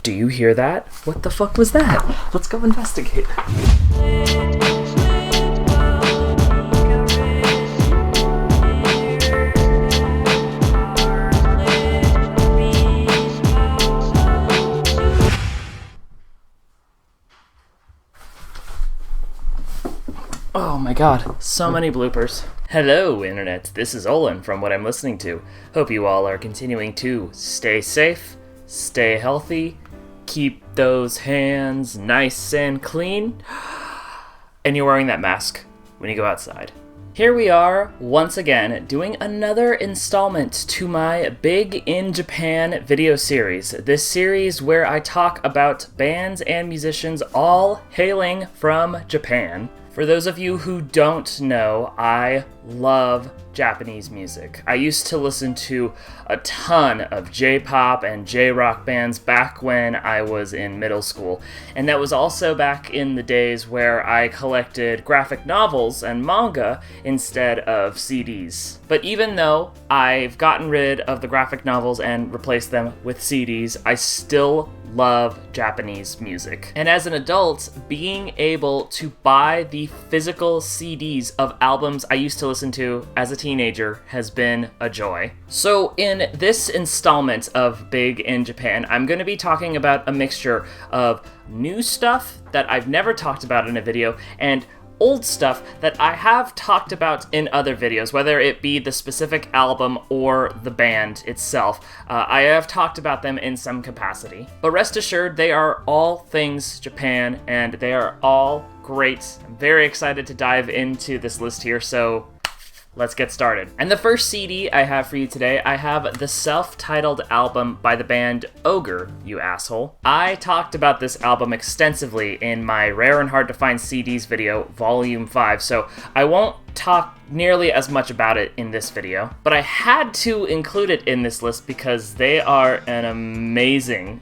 Do you hear that? What the fuck was that? Let's go investigate. Oh my god, so many bloopers. Hello, Internet. This is Olin from What I'm Listening To. Hope you all are continuing to stay safe, stay healthy, keep those hands nice and clean, and you're wearing that mask when you go outside. Here we are, once again, doing another installment to my Big in Japan video series. This series where I talk about bands and musicians all hailing from Japan. For those of you who don't know, I love Japanese music. I used to listen to a ton of J-pop and J-rock bands back when I was in middle school. And that was also back in the days where I collected graphic novels and manga instead of CDs. But even though I've gotten rid of the graphic novels and replaced them with CDs, I still love Japanese music. And as an adult, being able to buy the physical CDs of albums I used to listen to as a teenager has been a joy. So in this installment of Big in Japan, I'm going to be talking about a mixture of new stuff that I've never talked about in a video and old stuff that I have talked about in other videos, whether it be the specific album or the band itself. I have talked about them in some capacity. But rest assured, they are all things Japan, and they are all great. I'm very excited to dive into this list here, so let's get started. And the first CD I have for you today, I have the self-titled album by the band Ogre You Asshole. I talked about this album extensively in my Rare and Hard to Find CDs video, Volume 5, so I won't talk nearly as much about it in this video. But I had to include it in this list because they are an amazing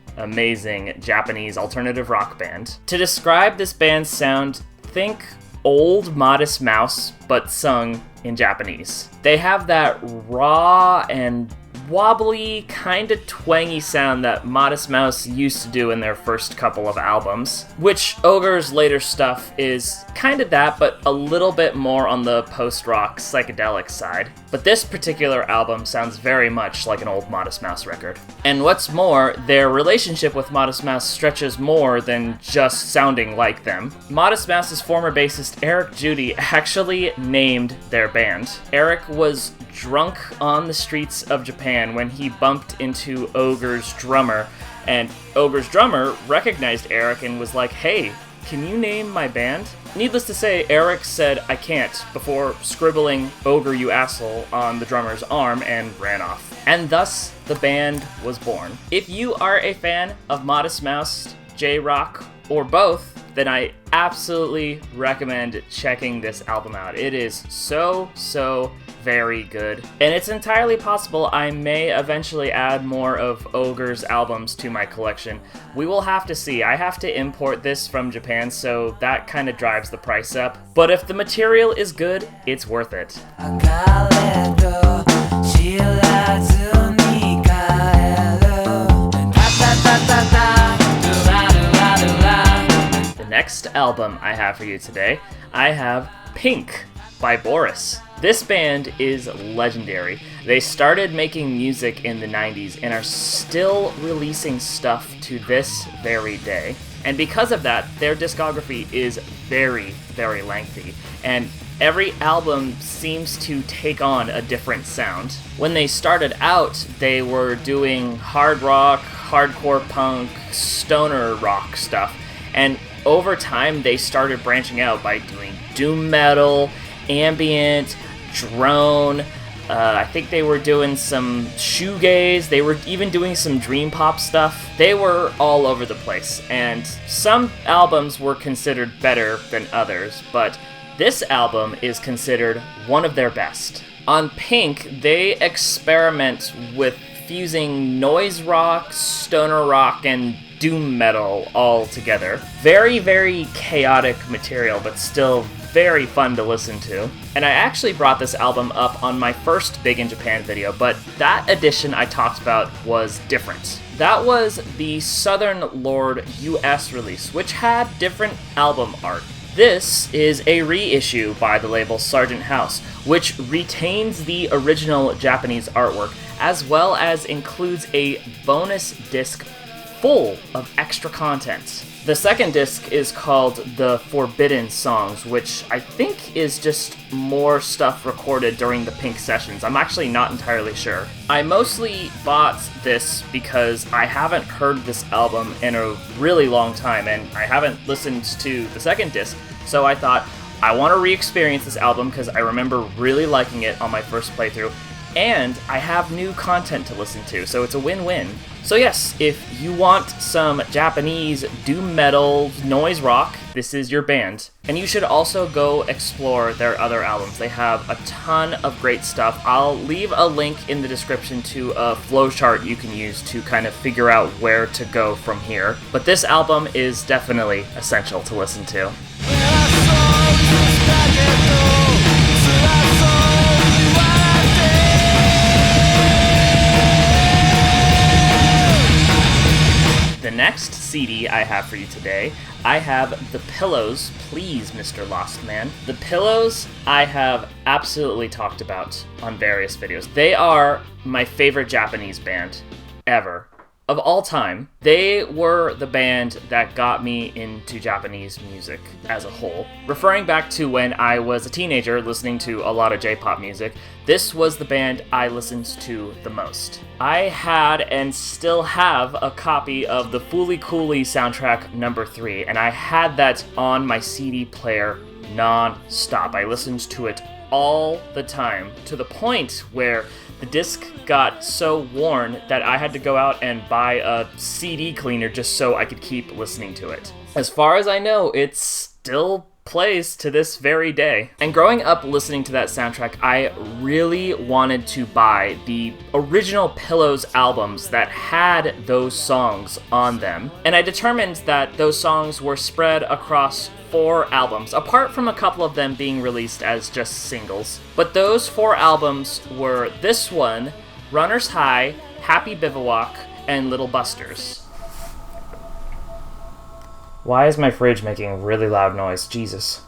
Japanese alternative rock band. To describe this band's sound, think old Modest Mouse, but sung in Japanese. They have that raw and wobbly, kind of twangy sound that Modest Mouse used to do in their first couple of albums, which Ogre's later stuff is kind of that, but a little bit more on the post-rock psychedelic side. But this particular album sounds very much like an old Modest Mouse record. And what's more, their relationship with Modest Mouse stretches more than just sounding like them. Modest Mouse's former bassist Eric Judy actually named their band. Eric was drunk on the streets of Japan when he bumped into Ogre's drummer, and Ogre's drummer recognized Eric and was like, "Hey, can you name my band?" Needless to say, Eric said, "I can't," before scribbling "Ogre You Asshole" on the drummer's arm and ran off. And thus, the band was born. If you are a fan of Modest Mouse, J-rock, or both, then I absolutely recommend checking this album out. It is so very good. And it's entirely possible I may eventually add more of Ogre's albums to my collection. We will have to see. I have to import this from Japan, so that kind of drives the price up. But if the material is good, it's worth it. The next album I have for you today, I have Pink by Boris. This band is legendary. They started making music in the 90s and are still releasing stuff to this very day. And because of that, their discography is very lengthy, and every album seems to take on a different sound. When they started out, they were doing hard rock, hardcore punk, stoner rock stuff, and over time they started branching out by doing doom metal, ambient, drone. I think they were doing some shoegaze. They were even doing some dream pop stuff. They were all over the place, and some albums were considered better than others, but this album is considered one of their best. On Pink, they experiment with fusing noise rock, stoner rock, and doom metal all together. Very chaotic material, but still very fun to listen to. And I actually brought this album up on my first Big in Japan video, but that edition I talked about was different. that was the Southern Lord US release, which had different album art. This is a reissue by the label Sargent House, which retains the original Japanese artwork, as well as includes a bonus disc full of extra content. The second disc is called The Forbidden Songs, which I think is just more stuff recorded during the Pink sessions. I'm actually not entirely sure. I mostly bought this because I haven't heard this album in a really long time, and I haven't listened to the second disc, so I thought, I want to re-experience this album because I remember really liking it on my first playthrough, and I have new content to listen to, so it's a win-win. So yes, if you want some Japanese doom metal noise rock, this is your band. And you should also go explore their other albums. They have a ton of great stuff. I'll leave a link in the description to a flowchart you can use to kind of figure out where to go from here. But this album is definitely essential to listen to. The next CD I have for you today, I have The Pillows, Please Mr. Lostman. The Pillows I have absolutely talked about on various videos. They are my favorite Japanese band ever. Of all time. They were the band that got me into Japanese music as a whole. Referring back to when I was a teenager listening to a lot of J-pop music, this was the band I listened to the most. I had and still have a copy of the Fooly Cooly soundtrack number 3, and I had that on my CD player non-stop. I listened to it all the time, to the point where the disc got so worn that I had to go out and buy a CD cleaner just so I could keep listening to it. As far as I know, it still plays to this very day. And growing up listening to that soundtrack, I really wanted to buy the original Pillows albums that had those songs on them. And I determined that those songs were spread across 4 albums, apart from a couple of them being released as just singles. But those 4 albums were this one, Runner's High, Happy Bivouac, and Little Busters. Why is my fridge making really loud noise? Jesus.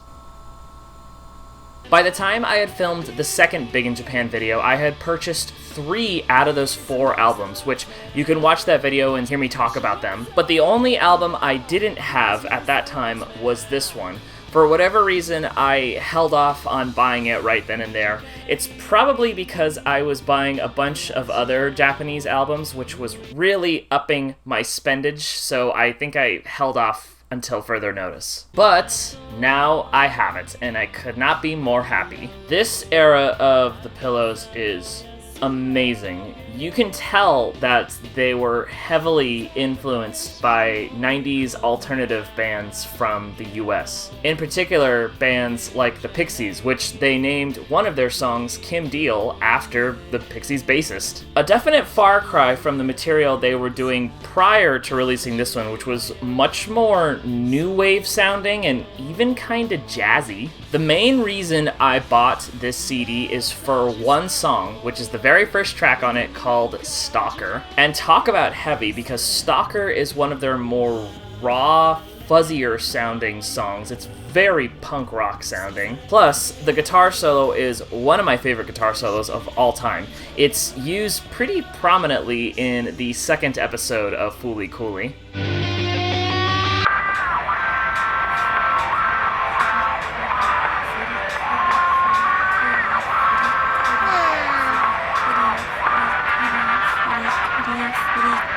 By the time I had filmed the second Big in Japan video, I had purchased 3 out of those 4 albums, which you can watch that video and hear me talk about them. But the only album I didn't have at that time was this one. For whatever reason, I held off on buying it right then and there. It's probably because I was buying a bunch of other Japanese albums, which was really upping my spendage, so I think I held off until further notice. But now I have it, and I could not be more happy. This era of the Pillows is amazing. You can tell that they were heavily influenced by 90s alternative bands from the US. In particular, bands like the Pixies, which they named one of their songs Kim Deal after the Pixies bassist. A definite far cry from the material they were doing prior to releasing this one, which was much more new wave sounding and even kinda jazzy. The main reason I bought this CD is for one song, which is the very first track on it, called Stalker. And talk about heavy, because Stalker is one of their more raw, fuzzier sounding songs. It's very punk rock sounding. Plus, the guitar solo is one of my favorite guitar solos of all time. It's used pretty prominently in the second episode of Fooly Cooly.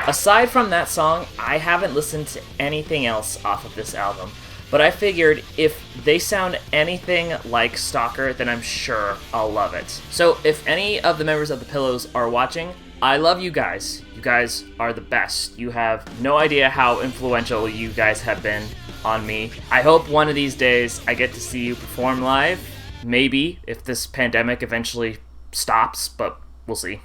Aside from that song, I haven't listened to anything else off of this album, but I figured if they sound anything like Stalker, then I'm sure I'll love it. So if any of the members of the Pillows are watching, I love you guys. You guys are the best. You have no idea how influential you guys have been on me. I hope one of these days I get to see you perform live. Maybe, if this pandemic eventually stops, but we'll see.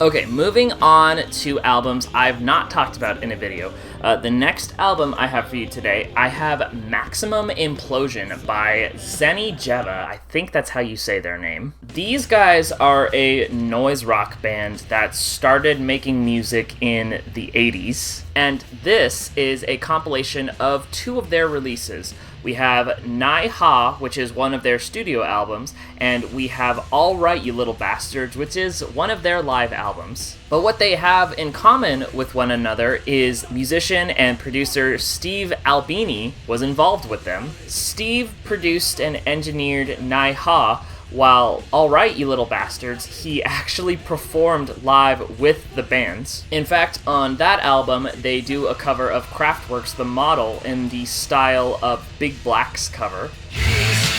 Okay, moving on to albums I've not talked about in a video. The next album I have for you today, I have Maximum Implosion by Zeni Geva. I think that's how you say their name. These guys are a noise rock band that started making music in the 80s, and this is a compilation of two of their releases. We have Nai Ha, which is one of their studio albums, and we have All Right You Little Bastards, which is one of their live albums. But what they have in common with one another is musician and producer Steve Albini was involved with them. Steve produced and engineered Nai Ha, while All Right You Little Bastards, he actually performed live with the bands. In fact, on that album, they do a cover of Kraftwerk's The Model in the style of Big Black's cover. She's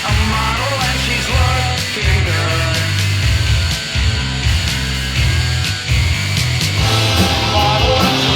a model and she's looking good. Model and she's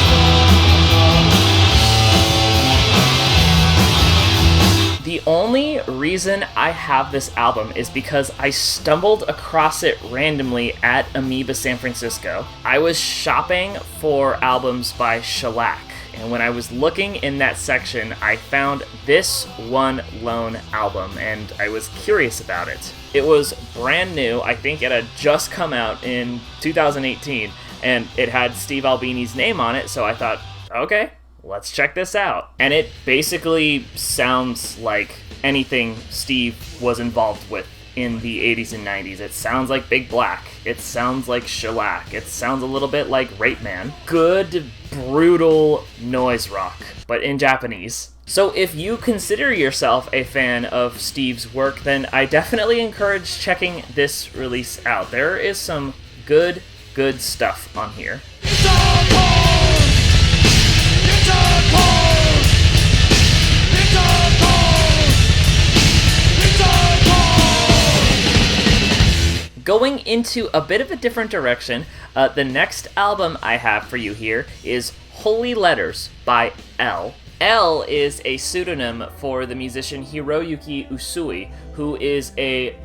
The only reason I have this album is because I stumbled across it randomly at Amoeba San Francisco. I was shopping for albums by Shellac, and when I was looking in that section, I found this one lone album, and I was curious about it. It was brand new. I think it had just come out in 2018, and it had Steve Albini's name on it, so I thought, okay, let's check this out. And it basically sounds like anything Steve was involved with in the 80s and 90s. It sounds like Big Black. It sounds like Shellac. It sounds a little bit like Rape Man. Good, brutal noise rock, but in Japanese. So if you consider yourself a fan of Steve's work, then I definitely encourage checking this release out. There is some good stuff on here. Going into a bit of a different direction, the next album I have for you here is Holy Letters by L. L is a pseudonym for the musician Hiroyuki Usui, who is a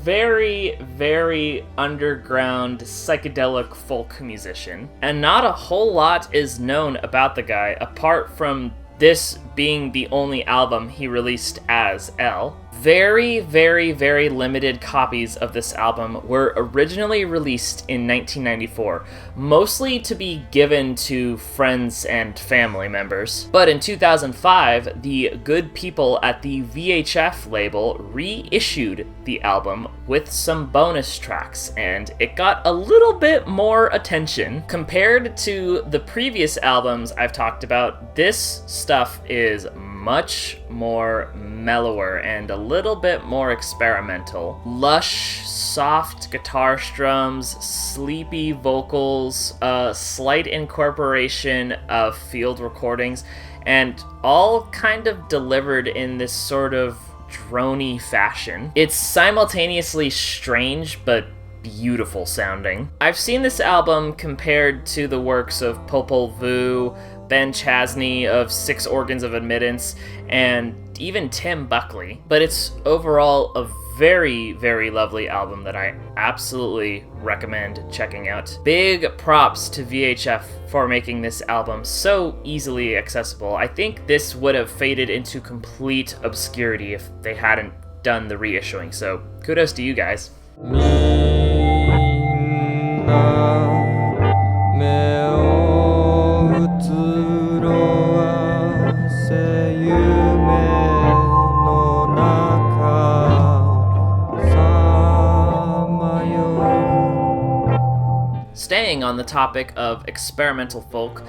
very, very underground psychedelic folk musician. And not a whole lot is known about the guy, apart from this being the only album he released as L. Very, very, very limited copies of this album were originally released in 1994, mostly to be given to friends and family members. But in 2005, the good people at the VHF label reissued the album with some bonus tracks, and it got a little bit more attention. Compared to the previous albums I've talked about, this stuff is much more mellower and a little bit more experimental. Lush, soft guitar strums, sleepy vocals, a slight incorporation of field recordings, and all kind of delivered in this sort of drony fashion. It's simultaneously strange but beautiful sounding. I've seen this album compared to the works of Popol Vuh, Ben Chasney of Six Organs of Admittance, and even Tim Buckley. But it's overall a very, very lovely album that I absolutely recommend checking out. Big props to VHF for making this album so easily accessible. I think this would have faded into complete obscurity if they hadn't done the reissuing, so kudos to you guys. Staying on the topic of experimental folk,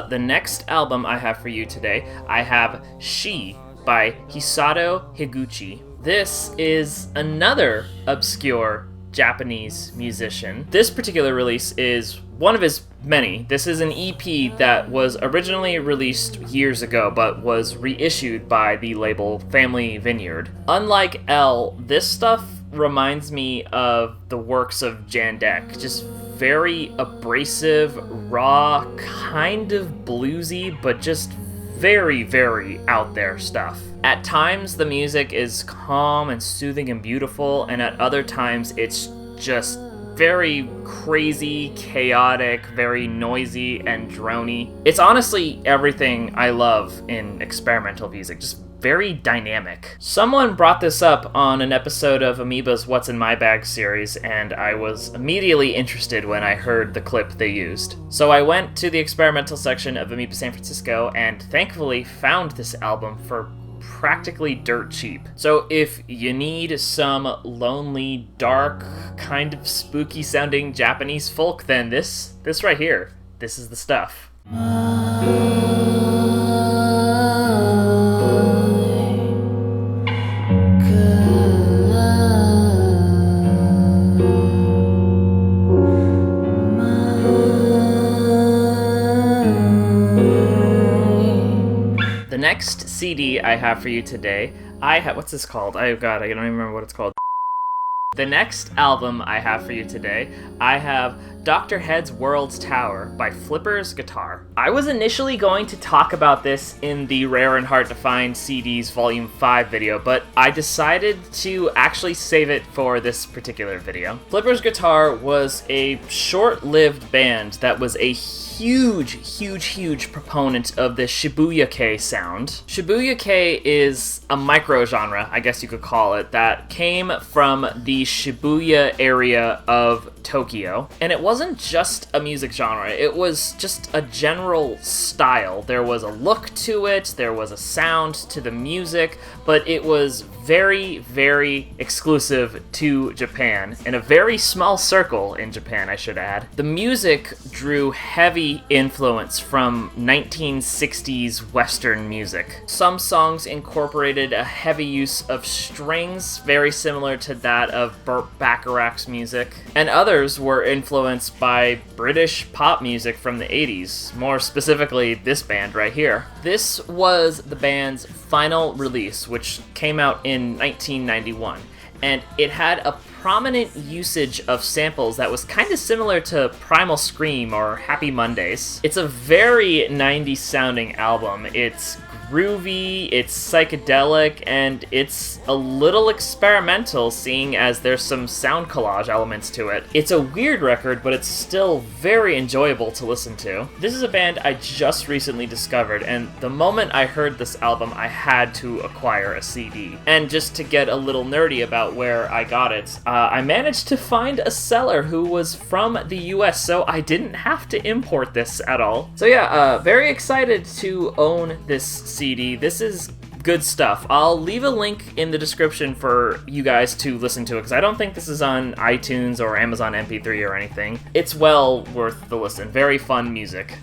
the next album I have for you today, I have She by Hisato Higuchi. This is another obscure Japanese musician. This particular release is one of his many. This is an EP that was originally released years ago, but was reissued by the label Family Vineyard. Unlike L, this stuff reminds me of the works of Jandek. Just very abrasive, raw, kind of bluesy, but just very, very out there stuff. At times, the music is calm and soothing and beautiful, and at other times, it's just very crazy, chaotic, very noisy, and drony. It's honestly everything I love in experimental music, just very dynamic. Someone brought this up on an episode of Amoeba's What's in My Bag series, and I was immediately interested when I heard the clip they used. So I went to the experimental section of Amoeba San Francisco and thankfully found this album for practically dirt cheap. So if you need some lonely, dark, kind of spooky sounding Japanese folk, then this right here, this is the stuff. The next CD I have for you today, what's this called? Oh god, I don't even remember what it's called. The next album I have for you today, I have Dr. Head's World's Tower by Flipper's Guitar. I was initially going to talk about this in the Rare and Hard to Find CDs Volume 5 video, but I decided to actually save it for this particular video. Flipper's Guitar was a short-lived band that was a huge proponent of the Shibuya-kei sound. Shibuya-kei is a micro-genre, I guess you could call it, that came from the Shibuya area of Tokyo. And it wasn't just a music genre, it was just a general style. There was a look to it, there was a sound to the music, but it was very exclusive to Japan, in a very small circle in Japan, I should add. The music drew heavy influence from 1960s Western music. Some songs incorporated a heavy use of strings, very similar to that of Burt Bacharach's music, and others were influenced by British pop music from the 80s, more specifically this band right here. This was the band's final release, which came out in 1991, and it had a prominent usage of samples that was kind of similar to Primal Scream or Happy Mondays. It's a very 90s sounding album. It's groovy, it's psychedelic, and it's a little experimental, seeing as there's some sound collage elements to it. It's a weird record, but it's still very enjoyable to listen to. This is a band I just recently discovered, and the moment I heard this album, I had to acquire a CD. And just to get a little nerdy about where I got it, I managed to find a seller who was from the US, so I didn't have to import this at all. So yeah, very excited to own this CD. This is good stuff. I'll leave a link in the description for you guys to listen to it, because I don't think this is on iTunes or Amazon MP3 or anything. It's well worth the listen. Very fun music.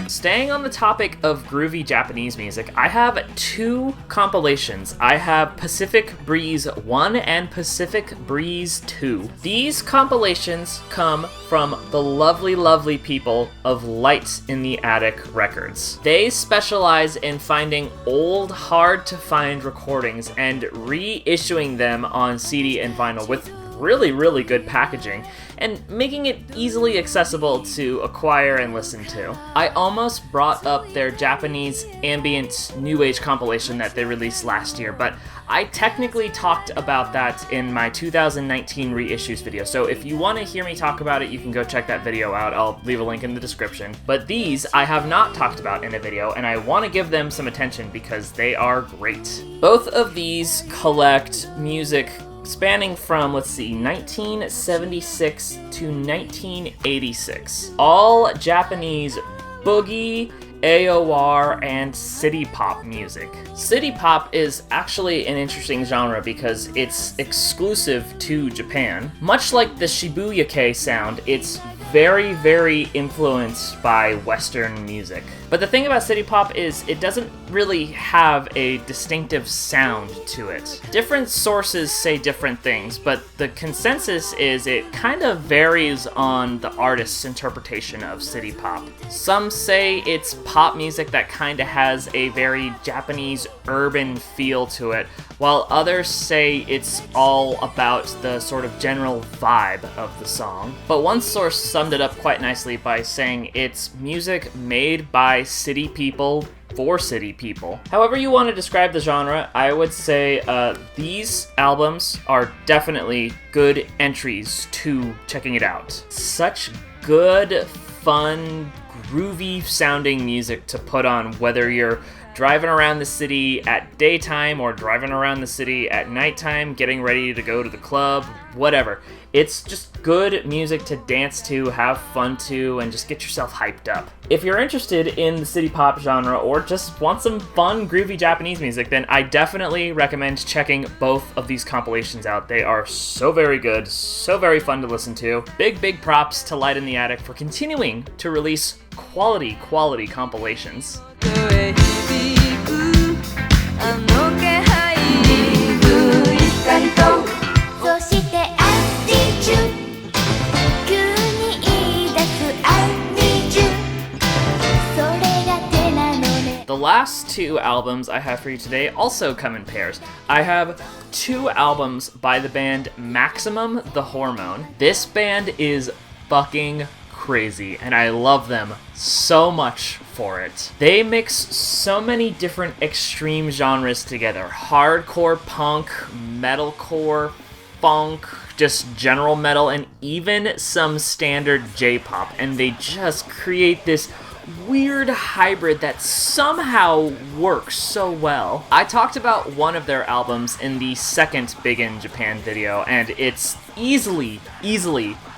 Staying on the topic of groovy Japanese music, I have two compilations. I have Pacific Breeze 1 and Pacific Breeze 2. These compilations come from the lovely people of Lights in the Attic Records. They specialize in finding old, hard-to-find recordings and reissuing them on CD and vinyl with really good packaging, and making it easily accessible to acquire and listen to. I almost brought up their Japanese ambient new age compilation that they released last year, but I technically talked about that in my 2019 reissues video, so if you want to hear me talk about it, you can go check that video out. I'll leave a link in the description. But these I have not talked about in a video, and I want to give them some attention because they are great. Both of these collect music spanning from, 1976 to 1986. All Japanese boogie, AOR, and CityPop music. CityPop is actually an interesting genre because it's exclusive to Japan. Much like the Shibuya-kei sound, it's very, very influenced by Western music. But the thing about CityPop is it doesn't really have a distinctive sound to it. Different sources say different things, but the consensus is it kind of varies on the artist's interpretation of CityPop. Some say it's pop music that kind of has a very Japanese urban feel to it, while others say it's all about the sort of general vibe of the song. But one source summed it up quite nicely by saying it's music made by city people for city people. However you want to describe the genre, I would say these albums are definitely good entries to checking it out. Such good, fun, groovy sounding music to put on whether you're driving around the city at daytime or driving around the city at nighttime, getting ready to go to the club, whatever. It's just good music to dance to, have fun to, and just get yourself hyped up. If you're interested in the city pop genre or just want some fun, groovy Japanese music, then I definitely recommend checking both of these compilations out. They are so very good, so very fun to listen to. Big props to Light in the Attic for continuing to release quality compilations. The last two albums I have for you today also come in pairs. I have two albums by the band Maximum the Hormone. This band is fucking crazy, and I love them so much for it. They mix so many different extreme genres together. Hardcore punk, metalcore, funk, just general metal, and even some standard J-pop. And they just create this weird hybrid that somehow works so well. I talked about one of their albums in the second Big in Japan video, and it's easily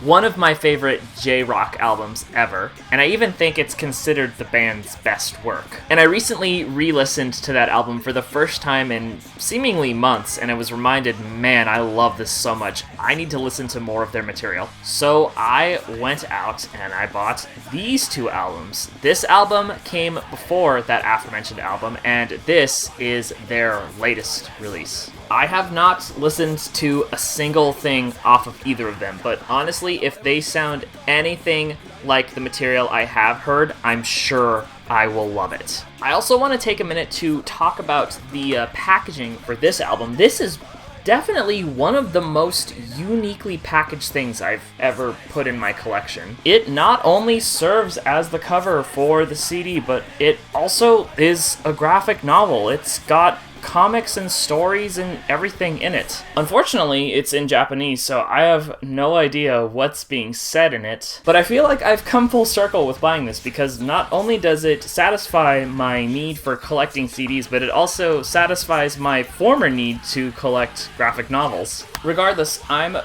one of my favorite J-rock albums ever, and I even think it's considered the band's best work. And I recently re-listened to that album for the first time in seemingly months, and I was reminded, man, I love this so much. I need to listen to more of their material. So I went out and I bought these two albums. This album came before that aforementioned album, and this is their latest release. I have not listened to a single thing off of either of them, but honestly, if they sound anything like the material I have heard, I'm sure I will love it. I also want to take a minute to talk about the packaging for this album. This is definitely one of the most uniquely packaged things I've ever put in my collection. It not only serves as the cover for the CD, but it also is a graphic novel. It's got comics and stories and everything in it. Unfortunately, it's in Japanese, so I have no idea what's being said in it, but I feel like I've come full circle with buying this because not only does it satisfy my need for collecting CDs, but it also satisfies my former need to collect graphic novels. Regardless, I'm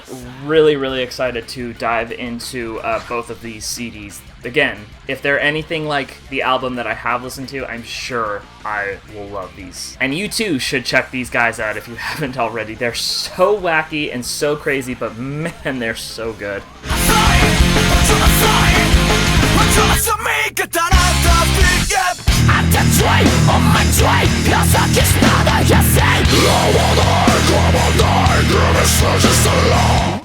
really excited to dive into both of these CDs. Again, if they're anything like the album that I have listened to, I'm sure I will love these. And you too should check these guys out if you haven't already. They're so wacky and so crazy, but man, they're so good.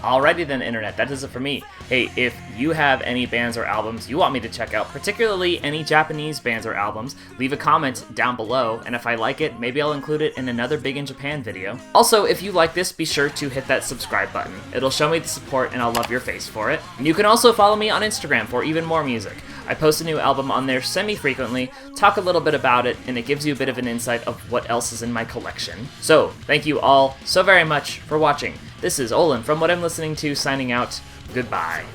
Alrighty then, Internet, that does it for me. Hey, if you have any bands or albums you want me to check out, particularly any Japanese bands or albums, leave a comment down below, and if I like it, maybe I'll include it in another Big in Japan video. Also, if you like this, be sure to hit that subscribe button. It'll show me the support and I'll love your face for it. And you can also follow me on Instagram for even more music. I post a new album on there semi-frequently, talk a little bit about it, and it gives you a bit of an insight of what else is in my collection. So, thank you all so very much for watching. This is Olin from What I'm Listening To, signing out. Goodbye.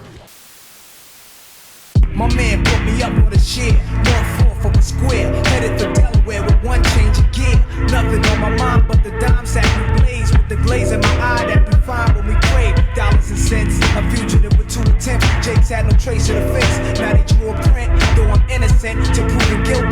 My man put me up with a shit, 1/4 of a square, headed to Delaware with one change of gear. Nothing on my mind but the dime sack we blaze, with the glaze in my eye that we find when we crave dollars and cents. A fugitive with 2 attempts, Jake's had no trace of the face. Now they